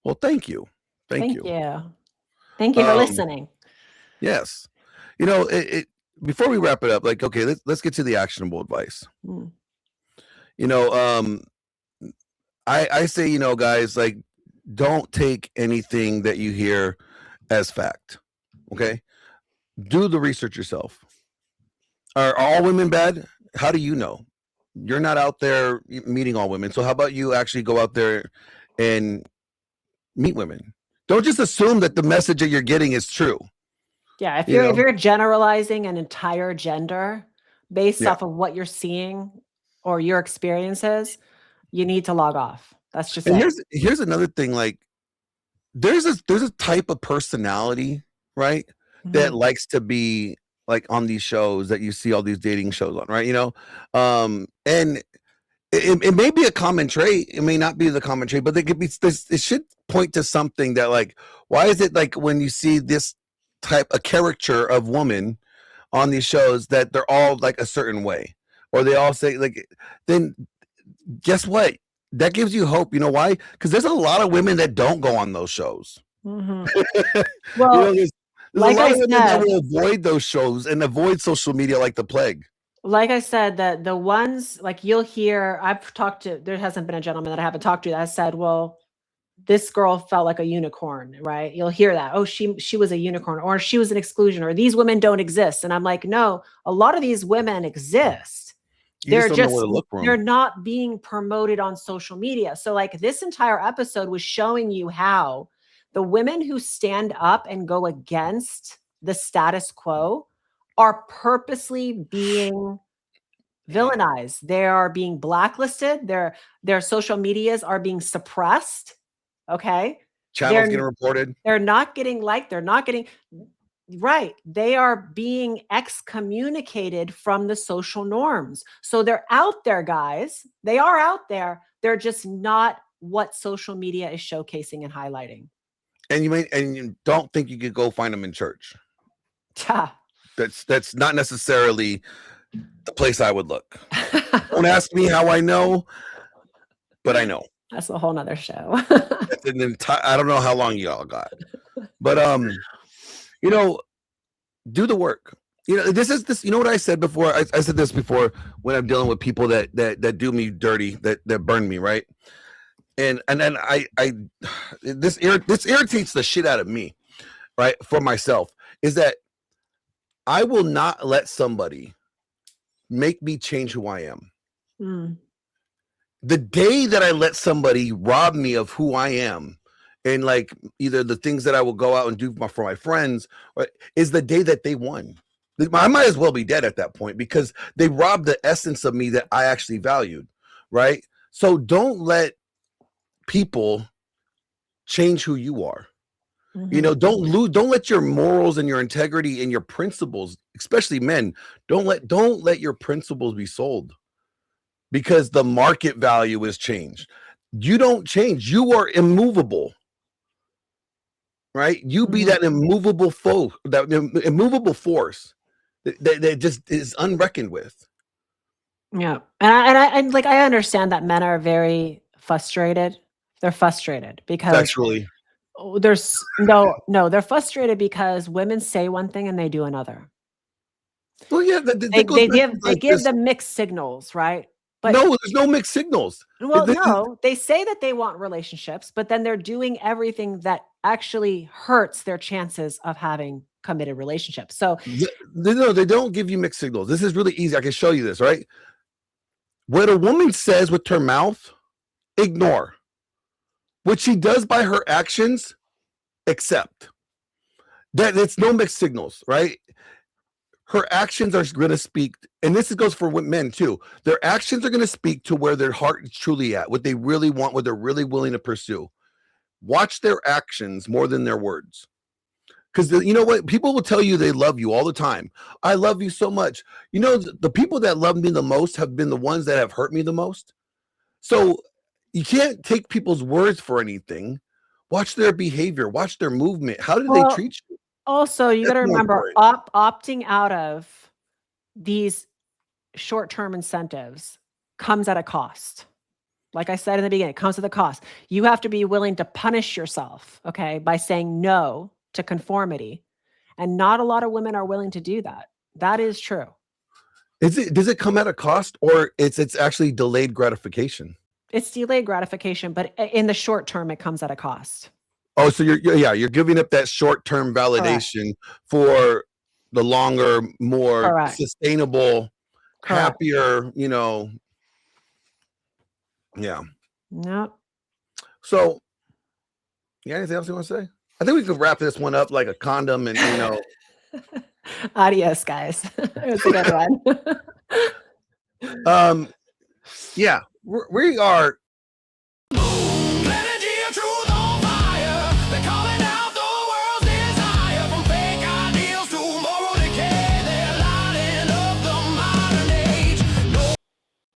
Well, thank you. Thank you. Thank you for listening. Yes. You know, before we wrap it up, like, okay, let's get to the actionable advice. You know, I say, you know, guys, like, don't take anything that you hear as fact. Okay. Do the research yourself. Are all women bad? How do you know? You're not out there meeting all women. So how about you actually go out there and meet women? Don't just assume that the message that you're getting is true. Yeah, if you're generalizing an entire gender based off of what you're seeing or your experiences, you need to log off. That's just it. Here's another thing. Like, there's a type of personality, right, that likes to be like on these shows that you see all these dating shows on, right? You know, and it may be a common trait. It may not be the common trait, but it should point to something that, like, why is it like when you see this a caricature of woman on these shows that they're all like a certain way, or they all say like, then guess what? That gives you hope. You know why? Because there's a lot of women that don't go on those shows. Well, there's like a lot of women that will avoid those shows and avoid social media like the plague. Like I said, that the ones like you'll hear, I've talked to, there hasn't been a gentleman that I haven't talked to that said, well, this girl felt like a unicorn, right? You'll hear that. Oh, she was a unicorn, or she was an exclusion, or these women don't exist. And I'm like, no, a lot of these women exist. They're not being promoted on social media. So like this entire episode was showing you how the women who stand up and go against the status quo are purposely being villainized. They are being blacklisted. Their social medias are being suppressed. Okay. Channels getting reported. They're not getting liked. They're not getting right. They are being excommunicated from the social norms. So they're out there, guys. They are out there. They're just not what social media is showcasing and highlighting. And you don't think you could go find them in church. That's not necessarily the place I would look. Don't ask me how I know, but I know. That's a whole nother show. I don't know how long y'all got, but you know, do the work. You know, this. You know what I said before? I said this before when I'm dealing with people that do me dirty, that burn me, right? And then this irritates the shit out of me, right? For myself, is that I will not let somebody make me change who I am. The day that I let somebody rob me of who I am, and like either the things that I will go out and do for my friends, is the day that they won. I might as well be dead at that point because they robbed the essence of me that I actually valued, right? So don't let people change who you are. You know, don't let your morals and your integrity and your principles, especially men, don't let your principles be sold because the market value is changed. You don't change. You are immovable. Right? You be that immovable foe, that immovable force that just is unreckoned with. Yeah. And like, I understand that men are very frustrated. They're frustrated because Sexually. there's they're frustrated because women say one thing and they do another. Well, yeah, that They goes they back give to they like give this. them mixed signals, right? But No, there's no mixed signals. well, no, they say that they want relationships, but then they're doing everything that actually hurts their chances of having committed relationships. So, No, they don't give you mixed signals. This is really easy. I can show you this, right? What a woman says with her mouth, ignore. What she does by her actions, accept. That it's no mixed signals, right? Her actions are going to speak, and this goes for men too. Their actions are going to speak to where their heart is truly at, what they really want, what they're really willing to pursue. Watch their actions more than their words. Because you know what? People will tell you they love you all the time. I love you so much. You know, the people that love me the most have been the ones that have hurt me the most. So you can't take people's words for anything. Watch their behavior, watch their movement. How do they well, treat you? also you got That's to more remember important. opting out of these short-term incentives comes at a cost. Like I said in the beginning, it comes at a cost. You have to be willing to punish yourself, okay, by saying no to conformity. And not a lot of women are willing to do that. That is true. Does it come at a cost, or it's actually delayed gratification? It's delayed gratification, but in the short term, it comes at a cost. Oh, so you're giving up that short-term Correct. validation for the longer, more Correct. sustainable, Correct. happier, you know. Yeah. No. So, yeah, anything else you want to say? I think we could wrap this one up like a condom, and you know. Adios, guys. It was a good one. Yeah, we are